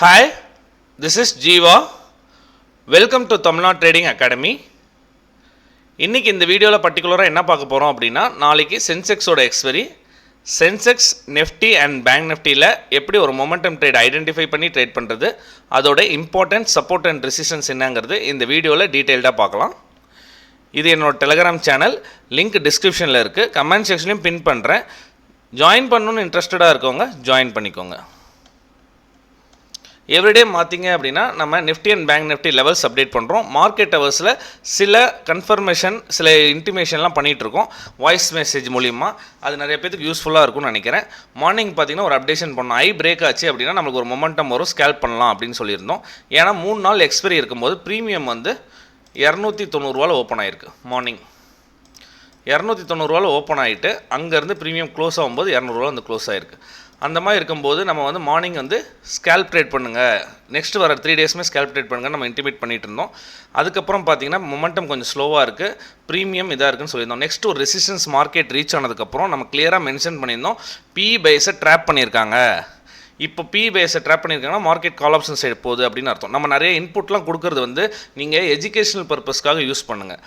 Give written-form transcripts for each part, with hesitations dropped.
Hi, this is Jeeva. Welcome to Tamil Nadu Trading Academy. இன்னைக்கு இந்த வீடியோவில் பர்டிகுலராக என்ன பார்க்க போகிறோம் அப்படின்னா, நாளைக்கு சென்செக்ஸோட expiry, Sensex Nifty and bank நிஃப்டியில் எப்படி ஒரு மொமெண்டம் ட்ரேட் ஐடென்டிஃபை பண்ணி ட்ரேட் பண்ணுறது, அதோட இம்பார்ட்டன்ட் சப்போர்ட் அண்ட் ரெசிஸ்டன்ஸ் என்னங்கிறது இந்த வீடியோவில் டீட்டெயில்டாக பார்க்கலாம். இது என்னோட டெலகிராம் சேனல், லிங்க் டிஸ்கிரிப்ஷனில் இருக்குது, கமெண்ட் செக்ஷன்லையும் பின் பண்ணுறேன். ஜாயின் பண்ணணுன்னு இன்ட்ரெஸ்டடாக இருக்கவங்க ஜாயின் பண்ணிக்கோங்க. எவ்ரிடே பார்த்தீங்க அப்படின்னா நம்ம Nifty and bank Nifty levels update பண்ணுறோம். மார்க்கெட் ஹவர்ஸில் சில கன்ஃபர்மேஷன், சில இன்டிமேஷன்லாம் பண்ணிகிட்ருக்கோம் வாய்ஸ் மெசேஜ் மூலிமா. அது நிறைய பேருக்கு யூஸ்ஃபுல்லாக இருக்கும்னு நினைக்கிறேன். மார்னிங் பார்த்தீங்கன்னா ஒரு அப்டேஷன் பண்ணோம். ஐ பிரேக் ஆச்சு அப்படின்னா நம்மளுக்கு ஒரு மொமெண்டம் வரும், ஸ்கேல்ப் பண்ணலாம் அப்படின்னு சொல்லியிருந்தோம். ஏன்னா 3 நாள் எக்ஸ்பைரி இருக்கும்போது ப்ரீமியம் வந்து 290 ஓப்பன் ஆகிருக்கு. மார்னிங் 290 ஓப்பன் ஆகிட்டு அங்கேருந்து ப்ரீமியம் க்ளோஸ் ஆகும்போது 200 வந்து க்ளோஸ் ஆகிருக்கு. அந்த மாதிரி இருக்கும்போது நம்ம வந்து மார்னிங் வந்து ஸ்கேல்ப் ட்ரேட் பண்ணுங்கள், நெக்ஸ்ட் வர 3 டேஸுமே ஸ்கேல்ப் ட்ரேட் பண்ணுங்கள் நம்ம இன்டிமேட் பண்ணிட்டு இருந்தோம். அதுக்கப்புறம் பார்த்தீங்கன்னா மொமெண்டம் கொஞ்சம் ஸ்லோவாக இருக்குது, ப்ரீமியம் இதாக இருக்குன்னு சொல்லியிருந்தோம். நெக்ஸ்ட் ஒரு ரெசிஸ்டன்ஸ் மார்க்கெட் ரீச் ஆனதுக்கப்புறம் நம்ம கிளியராக மென்ஷன் பண்ணியிருந்தோம், PE பைஸை ட்ராப் பண்ணியிருக்காங்க. இப்போ PE பைஸை ட்ராப் பண்ணியிருக்காங்கன்னா மார்க்கெட் கால் ஆப்ஷன் சைடு போகுது அப்படின்னு அர்த்தம். நம்ம நிறைய இன்புட்லாம் கொடுக்குறது வந்து நீங்கள் எஜுகேஷனல் பர்பஸ்க்காக யூஸ் பண்ணுங்கள்.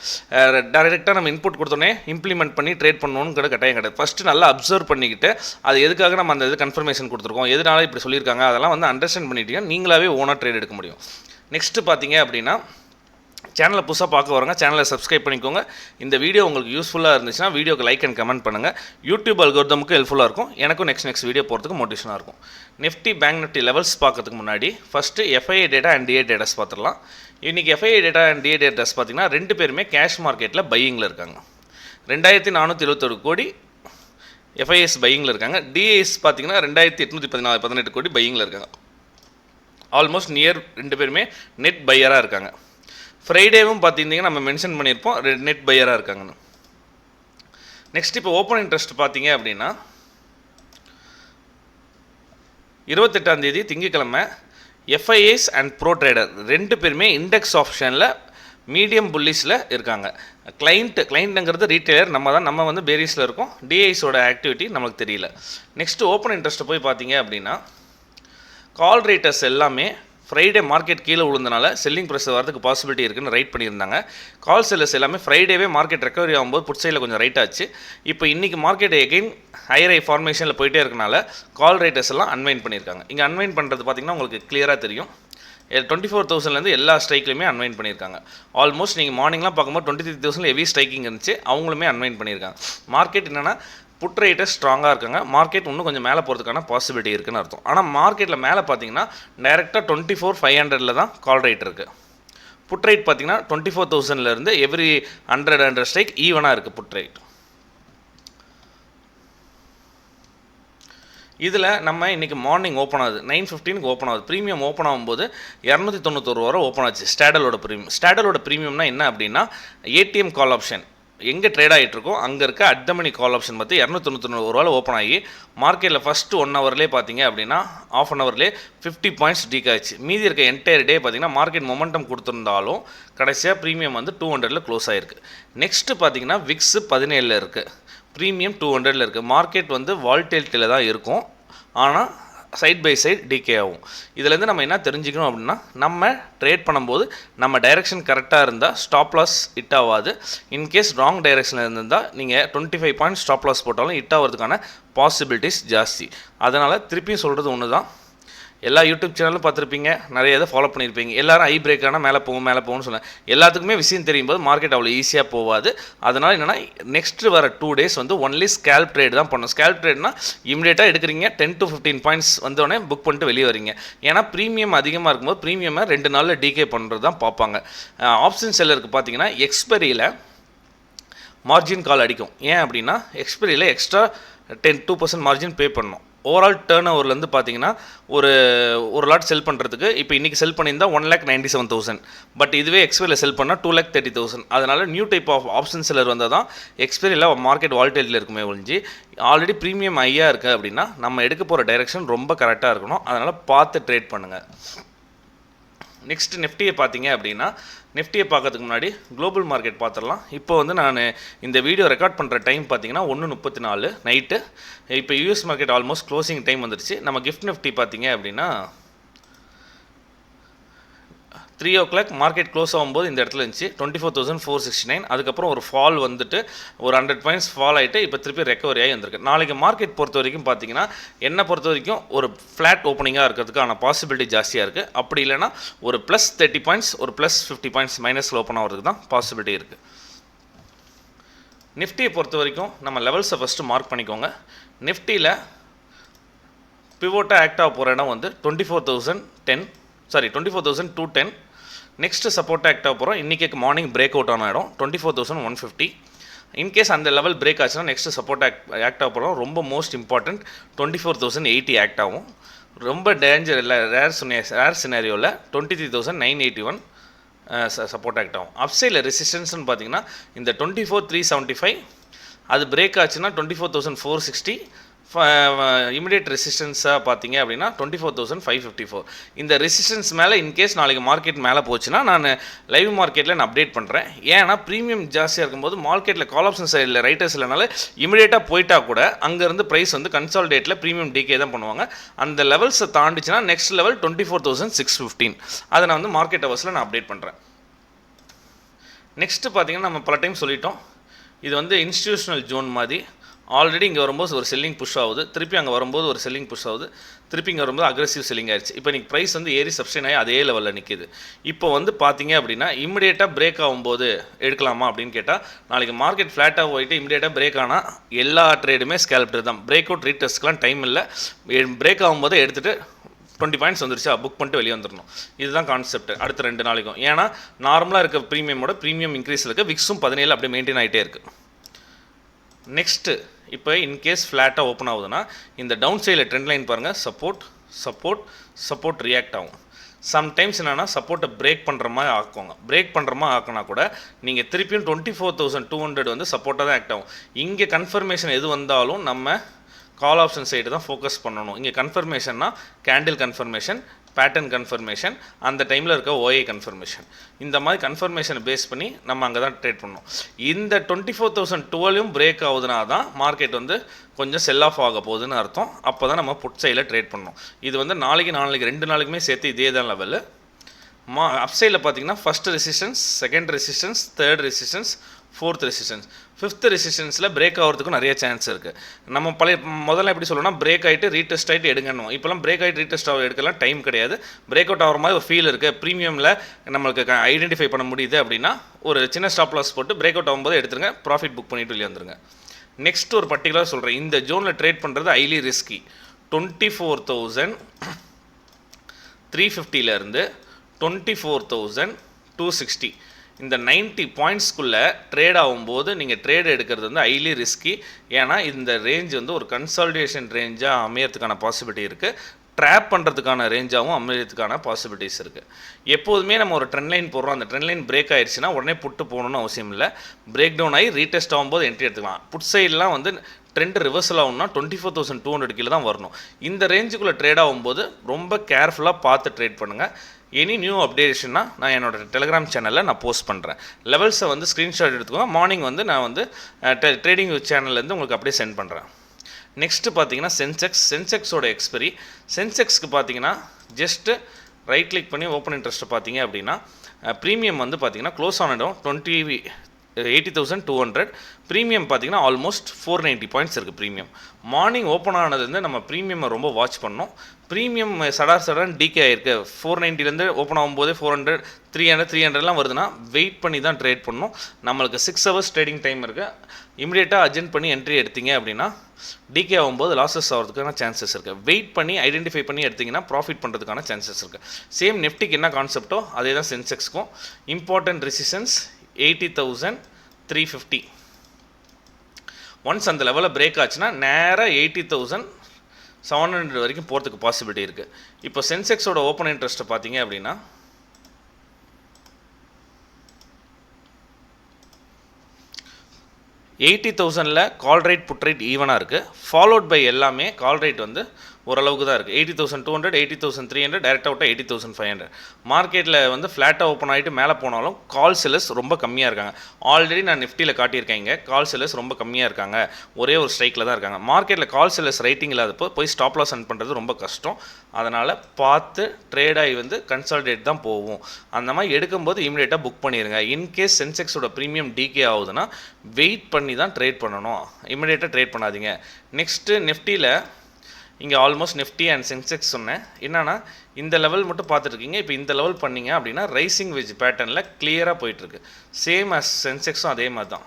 டைரெக்டாக நம்ம இன்புட் கொடுத்தோன்னே இம்ப்ளிமெண்ட் பண்ணி ட்ரேட் பண்ணணும்னு கட்டாயம் கிடையாது. ஃபஸ்ட்டு நல்லா அப்சர்வ் பண்ணிக்கிட்டு அது எதுக்காக நம்ம அந்த இது கன்ஃபர்மேஷன் கொடுத்துருக்கோம், எதனால இப்படி சொல்லியிருக்காங்க, அதெல்லாம் வந்து அண்டர்ஸ்டாண்ட் பண்ணிட்டீங்கன்னா நீங்களாவே ஓனாக ட்ரேட் எடுக்க முடியும். நெக்ஸ்ட்டு பார்த்தீங்க அப்படின்னா, சேனலை புதுசாக பார்க்க வரங்க, சேனலை சப்ஸ்கிரைப் பண்ணிக்கோங்க. இந்த வீடியோ உங்களுக்கு யூஸ்ஃபுல்லாக இருந்துச்சுன்னா வீடியோக்கு லைக் அண்ட் கமெண்ட் பண்ணுங்கள். யூடியூப் அல்கோரிதமுக்கு ஹெல்ப்ஃபுல்லாக இருக்கும், எனக்கும் நெக்ஸ்ட் வீடியோ போகிறதுக்கு மோட்டிவேஷனாக இருக்கும். நிஃப்டி பேங்க் நிஃப்டி லெவல்ஸ் பார்க்கறதுக்கு முன்னாடி first FII data and DA datas பார்த்துடலாம். இன்றைக்கி FII data and DA datas பார்த்தீங்கன்னா 2 பேருமே கேஷ் மார்க்கெட்டில் பையிங்கில் இருக்காங்க. 2421 கோடி FIS பையிங்கில் இருக்காங்க. DAs பார்த்தீங்கன்னா 2818 கோடி பையிங்கில் இருக்காங்க. ஆல்மோஸ்ட் நியர் 2 பேருமே நெட் பையராக இருக்காங்க. ஃப்ரைடேவும் பார்த்தீங்கன்னா நம்ம மென்ஷன் பண்ணியிருப்போம் நெட் பையராக இருக்காங்கன்னு. நெக்ஸ்ட் இப்போ ஓப்பன் இன்ட்ரெஸ்ட் பார்த்தீங்க அப்படின்னா 28ஆம் தேதி திங்கட்கிழமை FIS அண்ட் ப்ரோ ட்ரேடர் 2 பேருமே இண்டெக்ஸ் ஆப்ஷனில் மீடியம் புல்லிஷில் இருக்காங்க. கிளைண்ட்டுங்கிறது ரீட்டைலர், நம்ம வந்து பேரிஸில் இருக்கோம். DIஸோட ஆக்டிவிட்டி நமக்கு தெரியல. நெக்ஸ்ட்டு ஓப்பன் இன்ட்ரெஸ்ட்டை போய் பார்த்தீங்க அப்படின்னா கால் ரேட்டர்ஸ் எல்லாமே ஃப்ரைடே மார்க்கெட் கீழே விழுந்தனால செல்லிங் ப்ரெஷர் வரதுக்கு பாசிபிலிட்டி இருக்குன்னு ரைட் பண்ணியிருந்தாங்க. கால் செல்லர்ஸ் எல்லாமே ஃப்ரைடேவே மார்க்கெட் ரெக்கவரி ஆகும்போது புட் சைடில் கொஞ்சம் ரைட் ஆச்சு. இப்போ இன்றைக்கி மார்க்கெட் எகெயின் ஹையர் ஃபார்மேஷனில் போயிட்டே இருக்கனால கால் ரேட்டர்ஸ் எல்லாம் அன்வைண்ட் பண்ணியிருக்காங்க. இங்கே அன்வைண்ட் பண்ணுறது பார்த்திங்கன்னா உங்களுக்கு கிளியராக தெரியும். 24,000லேருந்து எல்லா ஸ்ட்ரைக்லையுமே அன்வைண்ட் பண்ணியிருக்காங்க. ஆல்மோஸ்ட் நீங்கள் மார்னிங்லாம் பார்க்கும்போது 23,000 ஹெவி ஸ்ட்ரைக்கிங் இருந்துச்சு, அவங்களுமே அன்வைண்ட் பண்ணியிருக்காங்க. மார்க்கெட் என்னென்னா புட் ரேட்டர் ஸ்ட்ராங்காக இருக்காங்க. மார்க்கெட் இன்னும் கொஞ்சம் மேலே போகிறதுக்கான பாசிபிலிட்டி இருக்குன்னு அர்த்தம். ஆனால் மார்க்கெட்டில் மேலே பார்த்தீங்கன்னா டைரெக்டாக 24,500 தான் கால் ரேட் இருக்குது. புட் ரேட் பார்த்தீங்கன்னா 24,000லேருந்து எவ்ரி 100 ஸ்ட்ரைக் ஈவனாக இருக்குது புட் ரேட். இதில் நம்ம இன்றைக்கி மார்னிங் ஓப்பன் ஆகுது, 9:15 ஓப்பன் ஆகுது. ப்ரீமியம் ஓப்பன் ஆகும்போது 291 ஓப்பன் ஆச்சு. ஸ்டாடலோட ப்ரீமியம்னா என்ன அப்படின்னா ATM கால் ஆப்ஷன் எங்கே ட்ரேட் ஆகிட்டுருக்கோ அங்கே இருக்க அட்மணி கால் ஆப்ஷன் பார்த்து 291 ஓப்பன் ஆகி மார்க்கெட்டில் ஃபஸ்ட்டு 1 ஹவர்லேயே பார்த்தீங்க அப்படின்னா ½ அன் ஹவர்லேயே 50 பாயிண்ட்ஸ் டீக் ஆச்சு. மீதி இருக்க என்டையர் டே பார்த்தீங்கன்னா மார்க்கெட் மொமெண்டம் கொடுத்துருந்தாலும் கடைசியாக ப்ரீமியம் வந்து 200 க்ளோஸ் ஆகிருக்கு. நெக்ஸ்ட்டு பார்த்தீங்கன்னா VIX 17 இருக்குது, ப்ரீமியம் 200 இருக்குது. மார்க்கெட் வந்து வால்டிலிட்டியில் தான் இருக்கும், ஆனால் சைட் பை சைட் டிகே ஆகும். இதுலேருந்து நம்ம என்ன தெரிஞ்சுக்கணும் அப்படின்னா, நம்ம ட்ரேட் பண்ணும்போது நம்ம டைரெக்ஷன் கரெக்டாக இருந்தால் ஸ்டாப் லாஸ் ஹிட் ஆகாது. இன்கேஸ் ராங் டைரெக்ஷனில் இருந்திருந்தால் நீங்கள் 25 பாயிண்ட் ஸ்டாப் லாஸ் போட்டாலும் ஹிட் ஆகிறதுக்கான பாசிபிலிட்டிஸ் ஜாஸ்தி. அதனால் திருப்பியும் சொல்கிறது ஒன்று தான், எல்லா யூடியூப் சேனலும் பார்த்துருப்பீங்க, நிறைய இதை ஃபாலோ பண்ணியிருப்பீங்க. எல்லாரும் ஐ பிரேக் ஆனால் மேலே போகும்னு சொன்னேன். எல்லாத்துக்குமே விஷயம் தெரியும் போது மார்க்கெட் அவ்வளோ ஈஸியாக போகாது. அதனால் என்னென்னா நெக்ஸ்ட்டு வர 2 டேஸ் வந்து ஒன்லி ஸ்கேல்ப் ட்ரேட் தான் பண்ணணும். ஸ்கேல்ப் ட்ரேட்னா இமிடியேட்டாக எடுக்கிறீங்க, 10 to 15 பாயிண்ட்ஸ் வந்தோடனே புக் பண்ணிட்டு வெளியே வரீங்க. ஏன்னா ப்ரீமியம் அதிகமாக இருக்கும்போது ப்ரீமியமை 2 நாளில் டிகே பண்ணுறது தான் பார்ப்பாங்க. ஆப்ஷன் செல்லருக்கு பார்த்தீங்கன்னா எக்ஸ்பைரியில் மார்ஜின் கால் அடிக்கும். ஏன் அப்படின்னா எக்ஸ்பைரியில் எக்ஸ்ட்ரா 2% மார்ஜின் பே பண்ணணும். ஓவரால் டேர்ன் ஓவர்லேருந்து பார்த்தீங்கன்னா ஒரு லாட் செல் பண்ணுறதுக்கு இப்போ இன்றைக்கி செல் பண்ணியிருந்தால் 1,97,000, பட் இதுவே எக்ஸ்பைரியில் செல் பண்ணால் 2,30,000. அதனால் new type of option seller வந்தால் தான் எக்ஸ்பைரியில் மார்க்கெட் வால்டிலிட்டியில் இருக்குமே ஒழிஞ்சு ஆல்ரெடி ப்ரீமியம் ஐயாக இருக்குது அப்படின்னா நம்ம எடுக்க போகிற டைரெக்ஷன் ரொம்ப கரெக்டாக இருக்கணும். அதனால் பார்த்து ட்ரேட் பண்ணுங்கள். நெக்ஸ்ட் நிஃப்டியை பார்த்தீங்க அப்படின்னா நிஃப்டியை பார்க்கறதுக்கு முன்னாடி குளோபல் மார்க்கெட் பார்த்துடலாம். இப்போ வந்து நான் இந்த வீடியோ ரெக்கார்ட் பண்ணுற டைம் பார்த்தீங்கன்னா 1:34 நைட்டு. இப்போ US market almost closing time வந்துடுச்சு. நம்ம கிஃப்ட் நிஃப்டி பார்த்தீங்க அப்படின்னா 3 o'clock மார்க்கெட் க்ளோஸ் ஆகும்போது இந்த இடத்துல இருந்துச்சு 24,469. அதுக்கப்புறம் ஒரு ஃபால் வந்துட்டு ஒரு 100 பாயிண்ட்ஸ் ஃபால் ஆகிட்டு இப்போ திருப்பி ரெக்கவரி ஆகி வந்திருக்கு. நாளைக்கு மார்க்கெட் பொறுத்த வரைக்கும் பார்த்தீங்கன்னா என்னை பொறுத்த வரைக்கும் ஒரு ஃப்ளாட் ஓப்பனிங்காக இருக்கிறதுக்கான பாசிபிலிட்டி ஜாஸ்தியாக இருக்குது. அப்படி இல்லைனா ஒரு +30 பாயிண்ட்ஸ் ஒரு +50 பாயிண்ட்ஸ் மைனஸில் ஓப்பன் ஆகிறதுக்கு தான் பாசிபிலிட்டி இருக்குது. நிஃப்டியை பொறுத்த வரைக்கும் நம்ம லெவல்ஸை ஃபஸ்ட்டு மார்க் பண்ணிக்கோங்க. நிஃப்டியில் பிவோட்டாக ஆக்டாக போகிற இடம் வந்து 24,210. நெக்ஸ்ட்டு சப்போர்ட் ஆக்டாக போகிறோம். இன்றைக்கி மார்னிங் பிரேக் அவுட் ஆன இடம் 24,150. இன்கேஸ் அந்த லெவல் பிரேக் ஆச்சுன்னா நெக்ஸ்ட்டு சப்போர்ட் ஆக்டாக போகிறோம். ரொம்ப மோஸ்ட் இம்பார்ட்டண்ட் 24,080 ஆக்ட் ஆகும். ரொம்ப டேஞ்சர் இல்லை, ரேர் சினாரியோவில் 23,981 சப்போர்ட் ஆக்ட் ஆகும். அப்சைடில் ரெசிஸ்டன்ஸ்னு பார்த்தீங்கன்னா இந்த 24,375 அது பிரேக் ஆச்சுன்னா 24,460. இமிடியேட் ரெசிஸ்டன்ஸாக பார்த்தீங்க அப்படின்னா 24,554. இந்த ரெசிஸ்டன்ஸ் மேலே இன்கேஸ் நாளைக்கு மார்க்கெட் மேலே போச்சுன்னா நான் லைவ் மார்க்கெட்டில் நான் அப்டேட் பண்ணுறேன். ஏன்னா ப்ரீமியம் ஜாஸ்தியாக இருக்கும்போது மார்க்கெட்டில் கால் ஆப்ஷன் சைடில் ரைட்டர்ஸ் இல்லைனால இமிடியேட்டாக போயிட்டா கூட அங்கேருந்து ப்ரைஸ் வந்து கன்சாலிடேட்டில் ப்ரீமியம் டிகே தான் பண்ணுவாங்க. அந்த லெவல்ஸை தாண்டிச்சுன்னா நெக்ஸ்ட் லெவல் 24,615. அதை நான் வந்து மார்க்கெட் ஹவர்ஸில் நான் அப்டேட் பண்ணுறேன். நெக்ஸ்ட்டு பார்த்தீங்கன்னா நம்ம பல டைம் சொல்லிட்டோம், இது வந்து இன்ஸ்டிடியூஷனல் ஜோன் மாதிரி. ஆல்ரெடி இங்கே வரும்போது ஒரு செல்லிங் புஷ் ஆகுது, திருப்பி அங்கே வரும்போது ஒரு செல்லிங் புஷ் ஆகுது, திருப்பி இங்கே வரும்போது அக்ரெசிவ் செல்லிங் ஆயிடுச்சு. இப்போ இன்றைக்கி ப்ரைஸ் வந்து ஏறி சப்ஸ்டைன் ஆகி அதே லெவலில் நிற்கிது. இப்போ வந்து பார்த்தீங்க அப்படின்னா இமிடியேட்டாக பிரேக் ஆகும்போது எடுக்கலாமா அப்படின்னு கேட்டால், நாளைக்கு மார்க்கெட் ஃப்ளாட்டாக போயிட்டு இமிடியேட்டாக பிரேக் ஆனால் எல்லா ட்ரேடுமே ஸ்கேல்ப்டு தான். பிரேக் அவுட் ரீடெஸ்ட்லாம் டைம் இல்லை. பிரேக் ஆகும்போது எடுத்துகிட்டு 20 பாயிண்ட்ஸ் வந்துருச்சா புக் பண்ணிட்டு வெளியே வந்துடணும். இதுதான் கான்செப்ட் அடுத்த 2 நாளைக்கும். ஏன்னா நார்மலாக இருக்க ப்ரீமியம் இன்க்ரீஸ் இருக்குது. விக்ஸும் 17 அப்படியே மெயின்டைன் ஆகிட்டே இருக்குது. நெக்ஸ்ட்டு இப்போ இன்கேஸ் ஃப்ளாட்டாக ஓப்பன் ஆகுதுன்னா இந்த டவுன் சைடில் ட்ரெண்ட் லைன் பாருங்கள், சப்போர்ட் ரியாக்ட் ஆகும். சம்டைம்ஸ் என்னென்னா சப்போர்ட்டை பிரேக் பண்ணுற மாதிரி ஆக்குவாங்க. பிரேக் பண்ணுற மாதிரி ஆக்கினா கூட நீங்கள் திருப்பியும் 24,200 வந்து சப்போர்ட்டாக தான் ஆக்ட் ஆகும். இங்கே கன்ஃபர்மேஷன் எது வந்தாலும் நம்ம கால் ஆப்ஷன் சைடு தான் ஃபோக்கஸ் பண்ணணும். இங்கே கன்ஃபர்மேஷன்னா கேண்டில் கன்ஃபர்மேஷன், பேட்டர்ன் கன்ஃபர்மேஷன், அந்த டைமில் இருக்க ஓஏ கன்ஃபர்மேஷன், இந்த மாதிரி கன்ஃபர்மேஷனை பேஸ் பண்ணி நம்ம அங்கே தான் ட்ரேட் பண்ணணும். இந்த 24,012 பிரேக் ஆகுதுனா தான் மார்க்கெட் வந்து கொஞ்சம் செல் ஆஃப் ஆக போகுதுன்னு அர்த்தம். அப்போ தான் நம்ம புட் சைடில் ட்ரேட் பண்ணணும். இது வந்து நாளைக்கு 2 நாளைக்குமே சேர்த்து இதே தான் லெவலு. அப்சைடில் பார்த்தீங்கன்னா first resistance, second resistance, third resistance, fourth resistance, fifth ரெசிஸ்டன்ஸில் பிரேக் ஆகிறதுக்கும் நிறைய சான்ஸ் இருக்குது. நம்ம முதல்ல எப்படி சொல்லணும்னா பிரேக் ஆகிட்டு ரீடெஸ்ட் ஆகிட்டு எடுக்கணும். இப்போலாம் பிரேக் ஆகிட்டு ரீடெஸ்ட் எடுக்கலாம் டைம் கிடையாது. பிரேக் அவுட் ஆகிற மாதிரி ஒரு ஃபீல் இருக்குது. ப்ரீமியமில் நம்மளுக்கு ஐடென்டிஃபை பண்ண முடியுது அப்படின்னா ஒரு சின்ன ஸ்டாப் லாஸ் போட்டு பிரேக் அவுட் ஆகும்போது எடுத்துருங்க, ப்ராஃபிட் புக் பண்ணிட்டு வெளியே வந்துருங்க. நெக்ஸ்ட் ஒரு பர்டிகுலர் சொல்கிறேன், இந்த ஜோனில் ட்ரேட் பண்ணுறது ஹைலி ரிஸ்கி. 24,350லேருந்து 24,260 இந்த 90 பாயிண்ட்ஸ்குள்ளே ட்ரேட் ஆகும்போது நீங்கள் ட்ரேட் எடுக்கிறது வந்து ஹைலி ரிஸ்கி. ஏன்னா இந்த ரேஞ்ச் வந்து ஒரு கன்சாலிடேஷன் ரேஞ்சாக அமையறதுக்கான பாசிபிலிட்டி இருக்குது. ட்ராப் பண்ணுறதுக்கான ரேஞ்சாகவும் அமையறதுக்கான பாசிபிலிட்டிஸ் இருக்குது. எப்போதுமே நம்ம ஒரு ட்ரெண்ட் லைன் போடுறோம், அந்த ட்ரெண்ட் லைன் பிரேக் ஆயிடுச்சுன்னா உடனே புட்டு போகணுன்னு அவசியம் இல்லை. பிரேக் டவுன் ஆகி ரீடெஸ்ட் ஆகும்போது என்ட்ரி எடுத்துக்கலாம். புட் சைட்லாம் வந்து ட்ரெண்ட் ரிவர்சல் ஆகும்னா 24,200 கீழே தான் வரணும். இந்த ரேஞ்சுக்குள்ளே ட்ரேட் ஆகும்போது ரொம்ப கேர்ஃபுல்லாக பார்த்து ட்ரேட் பண்ணுங்கள். எனி நியூ அப்டேஷன்னா நான் என்னோடய டெலிகிராம் சேனலில் நான் போஸ்ட் பண்ணுறேன். லெவல்ஸை வந்து ஸ்க்ரீன்ஷாட் எடுத்துக்கோங்க. மார்னிங் வந்து நான் வந்து ட்ரேடிங் சேனல்லேருந்து உங்களுக்கு அப்படியே சென்ட் பண்ணுறேன். நெக்ஸ்ட்டு பார்த்தீங்கன்னா சென்செக்ஸோட எக்ஸ்பெரி. சென்செக்ஸ்க்கு பார்த்தீங்கன்னா ஜஸ்ட்டு ரைட் கிளிக் பண்ணி ஓப்பன் இன்ட்ரெஸ்ட்டை பார்த்தீங்க அப்படின்னா ப்ரீமியம் வந்து பார்த்தீங்கன்னா க்ளோஸ் ஆன இடம் 80,200. ப்ரீமியம் பார்த்தீங்கன்னா ஆல்மோஸ்ட் 490 பாயிண்ட்ஸ் இருக்குது. ப்ரீமியம் மார்னிங் ஓப்பன் ஆனதுலேருந்து நம்ம ப்ரீமியமை ரொம்ப வாட்ச் பண்ணோம். ப்ரீமியம் சடான் டிகே ஆகிருக்கு. 490லேருந்து ஓப்பன் ஆகும்போதே 400, 300 வருதுன்னா வெயிட் பண்ணி தான் ட்ரேட் பண்ணணும். நம்மளுக்கு 6 ஹவர்ஸ் ட்ரேடிங் டைம் இருக்குது. இமிடியேட்டாக அர்ஜென்ட் பண்ணி என்ட்ரி எடுத்தீங்க அப்படின்னா டிகே ஆகும்போது லாஸஸ் ஆகிறதுக்கான சான்சஸ் இருக்குது. வெயிட் பண்ணி ஐடென்டிஃபை பண்ணி எடுத்திங்கன்னா ப்ராஃபிட் பண்ணுறதுக்கான சான்சஸ் இருக்குது. சேம் நிஃப்டிக்கு என்ன கான்செப்டோ அதே தான் சென்செக்ஸ்க்கும். Important resistance 80,350. ஒன்ஸ் அந்த லெவலில் பிரேக் ஆச்சுன்னா நேராக 80,700 வரைக்கும் போகிறதுக்கு பாசிபிலிட்டி இருக்குது. இப்போ சென்செக்ஸோட ஓப்பன் இன்ட்ரெஸ்ட்டை பார்த்தீங்க அப்படின்னா 80,000ல் கால் ரைட் புட் ரைட் ஈவனாக இருக்குது. ஃபாலோட் பை எல்லாமே கால் ரைட் வந்து ஓரளவுக்கு தான் இருக்குது. 80,200 80,300 டைரெக்ட் அவுட்டாக 80,500. மார்க்கெட்டில் வந்து ஃப்ளாட்டாக ஓப்பன் ஆகிட்டு மேலே போனாலும் கால் செல்லர்ஸ் ரொம்ப கம்மியாக இருக்காங்க. ஆல்ரெடி நான் நிஃப்டியில் காட்டியிருக்கேங்க, கால் செல்லர்ஸ் ரொம்ப கம்மியாக இருக்காங்க, ஒரே ஒரு ஸ்ட்ரைக்கில் தான் இருக்காங்க. மார்க்கெட்டில் கால் செல்லர்ஸ் ரைட்டிங் இல்லாதப்போ போய் ஸ்டாப் லாஸ் அண்ட் பண்ணுறது ரொம்ப கஷ்டம். அதனால் பார்த்து ட்ரேடாகி வந்து கன்சால்டேட் தான் போகும். அந்த மாதிரி எடுக்கும்போது இமீடியட்டாக புக் பண்ணிடுங்க. இன்கேஸ் சென்செக்ஸோட ப்ரீமியம் டிகே ஆகுதுன்னா வெயிட் பண்ணி தான் ட்ரேட் பண்ணணும், இமீடியட்டாக ட்ரேட் பண்ணாதீங்க. நெக்ஸ்ட்டு நிஃப்டியில் இங்கே ஆல்மோஸ்ட் நிஃப்டி அண்ட் சென்செக்ஸ் சொன்னேன். என்னன்னா இந்த லெவல் மட்டும் பார்த்துட்ருக்கீங்க. இப்போ இந்த லெவல் பண்ணிங்க அப்படின்னா ரைசிங் வெஜ் பேட்டர்னில் கிளியராக போயிட்டுருக்கு. சேம் அஸ் சென்செக்ஸும் அதே மாதிரி தான்.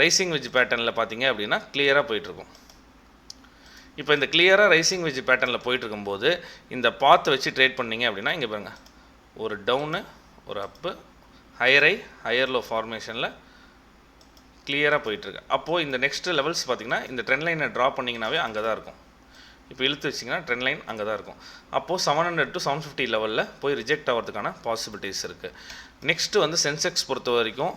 ரைசிங் வெஜ் பேட்டர்னில் பார்த்தீங்க அப்படின்னா கிளியராக போயிட்டுருக்கும். இப்போ இந்த கிளியராக ரைசிங் வெஜ் பேட்டர்னில் போயிட்டுருக்கும்போது இந்த பாத்தை வச்சு ட்ரேட் பண்ணிங்க அப்படின்னா இங்கே பாருங்கள், ஒரு டவுனு ஒரு அப்பு, ஹையர் ஹை ஹையர் லோ ஃபார்மேஷனில் கிளியராக போயிட்டுருக்கு. அப்போது இந்த நெக்ஸ்ட் லெவல்ஸ் பார்த்திங்கன்னா இந்த ட்ரெண்ட் லைனை ட்ரா பண்ணிங்கனாவே அங்கே தான் இருக்கும். இப்போ இழுத்து வச்சிங்கன்னா ட்ரெண்ட் லைன் அங்கே தான் இருக்கும். அப்போது 700 to 750 லெவலில் போய் ரிஜெக்ட் ஆகிறதுக்கான பாசிபிலிட்டிஸ் இருக்குது. நெக்ஸ்ட்டு வந்து சென்செக்ஸ் பொறுத்த வரைக்கும்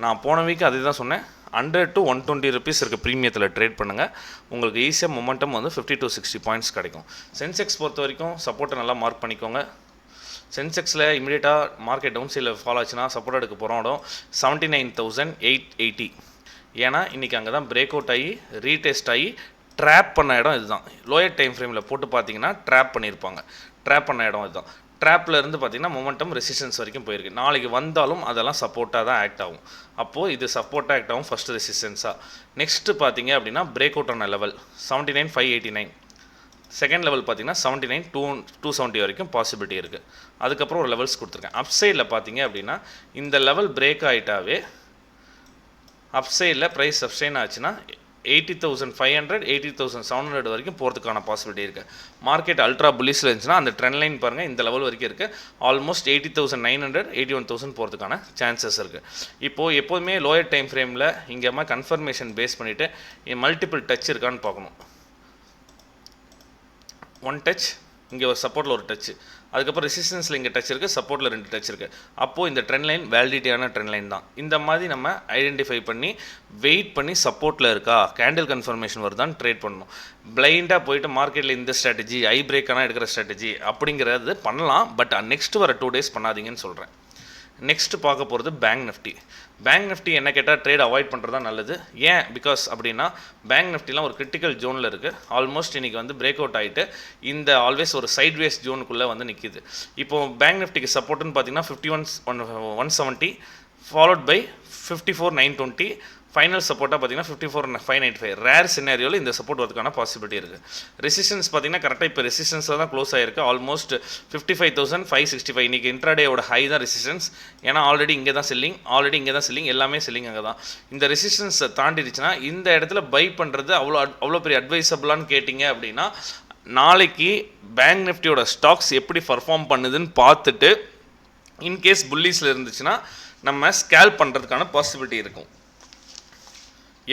நான் போன வீக் அதே தான் சொன்னேன். 100 to 120 rupees இருக்குது ப்ரீமியத்தில் ட்ரேட் பண்ணுங்கள். உங்களுக்கு ஈஸியாக மொமெண்டம் வந்து 50 to 60 பாயிண்ட்ஸ் கிடைக்கும். சென்செக்ஸ் பொறுத்த வரைக்கும் சப்போர்ட்டை நல்லா மார்க் பண்ணிக்கோங்க. சென்செக்ஸில் இமீடியட்டாக மார்க்கெட் டவுன் சைடில் ஃபாலோ ஆச்சுன்னா சப்போர்ட் எடுக்க போகிற இடம் 79,880. ஏன்னா இன்றைக்கி அங்கே தான் பிரேக் அவுட் ஆகி ரீடெஸ்ட் ஆகி ட்ராப் பண்ண இடம் இதுதான். லோயர் டைம் ஃப்ரேமில் போட்டு பார்த்தீங்கன்னா ட்ராப் பண்ணியிருப்பாங்க. ட்ராப் பண்ண இடம் இதுதான். ட்ராப்பில் இருந்து பார்த்தீங்கன்னா மொமெண்டம் ரெசிஸ்டன்ஸ் வரைக்கும் போயிருக்கு. நாளைக்கு வந்தாலும் அதெல்லாம் சப்போர்ட்டாக தான் ஆக்ட் ஆகும். அப்போது இது சப்போர்ட்டாக ஆக்ட் ஆகும் ஃபஸ்ட்டு ரெசிஸ்டன்ஸாக. நெக்ஸ்ட்டு பார்த்தீங்க அப்படின்னா பிரேக் அவுட் ஆன லெவல் 79,589. செகண்ட் லெவல் பார்த்தீங்கன்னா 79,270 வரைக்கும் பாசிபிலிட்டி இருக்குது. அதுக்கப்புறம் ஒரு லெவல்ஸ் கொடுத்துருக்கேன். அப்சைடில் பார்த்தீங்க அப்படின்னா இந்த லெவல் பிரேக் ஆகிட்டாவே அப்சைடில் ப்ரைஸ் சப்ஸ்டைன் ஆச்சுன்னா 80,500 80,700 வரைக்கும் போகிறதுக்கான பாசிபிலிட்டி இருக்குது. மார்க்கெட் அல்ட்ரா புல்லிஷில் இருந்துச்சுன்னா அந்த ட்ரெண்ட் லைன் பாருங்கள் இந்த லெவல் வரைக்கும் இருக்குது. ஆல்மோஸ்ட் 80,900 81,000 போகிறதுக்கான சான்சஸ் இருக்குது. இப்போது எப்போதுமே லோயர் டைம் ஃப்ரேமில் இங்கே கன்ஃபர்மேஷன் பேஸ் பண்ணிவிட்டு மல்டிபிள் டச் இருக்கான்னு பார்க்கணும். ஒன் டச், இங்கே ஒரு சப்போர்ட்டில் ஒரு டச்சு, அதுக்கப்புறம் ரெசிஸ்டன்ஸில் இங்கே டச் இருக்குது, சப்போர்ட்டில் 2 டச் இருக்குது. அப்போது இந்த ட்ரெண்ட் லைன் வேலிடிட்டியான ட்ரெண்ட் லைன் தான். இந்த மாதிரி நம்ம ஐடென்டிஃபை பண்ணி வெயிட் பண்ணி சப்போர்ட்டில் இருக்கா கேண்டில் கன்ஃபர்மேஷன் வருதான்னு ட்ரேட் பண்ணணும். பிளைண்டாக போயிட்டு மார்க்கெட்டில் இந்த ஸ்ட்ராட்டஜி ஐ பிரேக்கான எடுக்கிற ஸ்ட்ராட்டஜி அப்படிங்கிறது பண்ணலாம். பட் நெக்ஸ்ட் வர 2 days பண்ணாதீங்கன்னு சொல்கிறேன். நெக்ஸ்ட்டு பார்க்க போகிறது பேங்க் நிஃப்டி. பேங்க் நிஃப்டி என்ன கேட்டால் ட்ரேட் அவாய்ட் பண்ணுறது தான் நல்லது. ஏன் பிகாஸ் அப்படின்னா பேங்க் நிஃப்டிலாம் ஒரு கிரிட்டிக்கல் ஜோனில் இருக்குது. ஆல்மோஸ்ட் இன்றைக்கி வந்து பிரேக் அவுட் ஆகிட்டு இந்த ஆல்வேஸ் ஒரு சைட்வேஸ் ஜோனுக்குள்ளே வந்து நிற்கிது. இப்போது பேங்க் நிஃப்டிக்கு சப்போர்ட்டுன்னு பார்த்தீங்கன்னா 51,170 ஃபாலோட் பை 54,920. ஃபைனல் சப்போர்ட்டாக பார்த்தீங்கன்னா 54,595. ரேர் சினாரியோவில் இந்த சப்போர்ட் வரதுக்கான பாசிபிலிட்டி இருக்குது. ரெசிஸ்டன்ஸ் பார்த்தீங்கன்னா கரெக்டாக இப்போ ரெசிஸ்டன்ஸில் தான் க்ளோஸ் ஆகிருக்கு. ஆல்மோஸ்ட் 55,565. இன்றைக்கி இன்ட்ராடேயோட ஹை தான் ரெசிஸ்டன்ஸ். ஏன்னா ஆல்ரெடி இங்கே தான் செல்லிங், எல்லாமே செல்லிங் அங்கே தான். இந்த ரெசிஸ்டன்ஸை தாண்டிடுச்சுன்னா இந்த இடத்துல பை பண்ணுறது அவ்வளோ பெரிய அட்வைசபிளான்னு கேட்டிங்க அப்படின்னா நாளைக்கு பேங்க் நிஃப்டியோட ஸ்டாக்ஸ் எப்படி பர்ஃபார்ம் பண்ணுதுன்னு பார்த்துட்டு இன்கேஸ் புல்லிஸில் இருந்துச்சுன்னா நம்ம ஸ்கேல்ப் பண்ணுறதுக்கான பாசிபிலிட்டி இருக்கும்.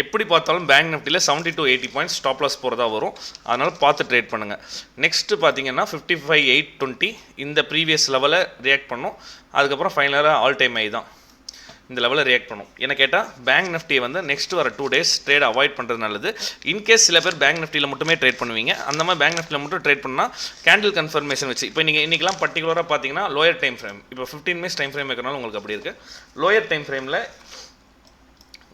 எப்படி பார்த்தாலும் பேங்க் நிஃப்டியில் 70 to 80 பாயிண்ட்ஸ் ஸ்டாப் லாஸ் போகிறதா வரும். அதனால் பார்த்து ட்ரேட் பண்ணுங்கள். நெக்ஸ்ட்டு பார்த்தீங்கன்னா 55,820 இந்த ப்ரீவியஸ் லெவலில் ரியாக்ட் பண்ணும். அதுக்கப்புறம் ஃபைனலாக ஆல் டைம் ஐ தான் இந்த லெவலில் ரியாக்ட் பண்ணும். என்ன கேட்டால் பேங்க் நிஃப்டியை வந்து நெக்ஸ்ட் வர 2 days ட்ரேட் அவாய்ட் பண்ணுறது நல்லது. இன்கேஸ் சில பேர் பேங்க் நிஃப்டியில் மட்டுமே ட்ரேட் பண்ணுவீங்க. அந்த மாதிரி பேங்க் நிஃப்டியில் மட்டும் ட்ரேட் பண்ணால் கேண்டில் கன்ஃபர்மேஷன் வச்சு இப்போ நீங்கள் இன்றைக்கெலாம் பர்டிகுலராக பார்த்தீங்கன்னா லோயர் டைம் ஃப்ரேம் இப்போ 15 minutes டைம் ஃப்ரேம் இருக்கிறனால உங்களுக்கு அப்படி இருக்குது. லோயர் டைம் ஃப்ரேமில்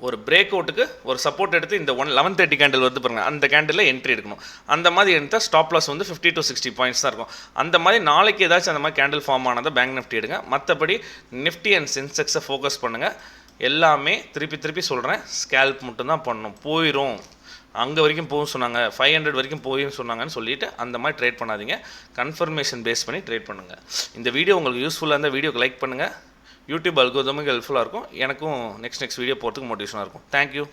ஒரு பிரேக் அவுட்டுக்கு ஒரு சப்போர்ட் எடுத்து இந்த 11:30 கேண்டில் வருது பாருங்கள், அந்த கேண்டில் என்ட்ரி எடுக்கணும். அந்த மாதிரி எடுத்தால் ஸ்டாப் லாஸ் வந்து 50 to 60 பாயிண்ட்ஸ் தான் இருக்கும். அந்த மாதிரி நாளைக்கு ஏதாச்சும் அந்த மாதிரி கேண்டில் ஃபார்ம் ஆனதை பேங்க் நிஃப்டி எடுங்க. மற்றபடி நிஃப்டி அண்ட் சென்செக்ஸை ஃபோக்கஸ் பண்ணுங்கள். எல்லாமே திருப்பி சொல்கிறேன், ஸ்கேல்ப் மட்டும்தான் பண்ணணும். போயிடும் அங்கே வரைக்கும் போகும் சொன்னாங்க, 500 வரைக்கும் போயும் சொன்னாங்கன்னு சொல்லிவிட்டு அந்த மாதிரி ட்ரேட் பண்ணாதீங்க. கன்ஃபர்மேஷன் பேஸ் பண்ணி ட்ரேட் பண்ணுங்கள். இந்த வீடியோ உங்களுக்கு யூஸ்ஃபுல்லாக இருந்தால் வீடியோக்கு லைக் பண்ணுங்கள். யூடியூப் அல்கோரிதமுக்கு ஹெல்ப்ஃபுல்லாக இருக்கும். எனக்கும் நெக்ஸ்ட் வீடியோ போகிறதுக்கு மோட்டிவேஷனாக இருக்கும். தேங்க்யூ.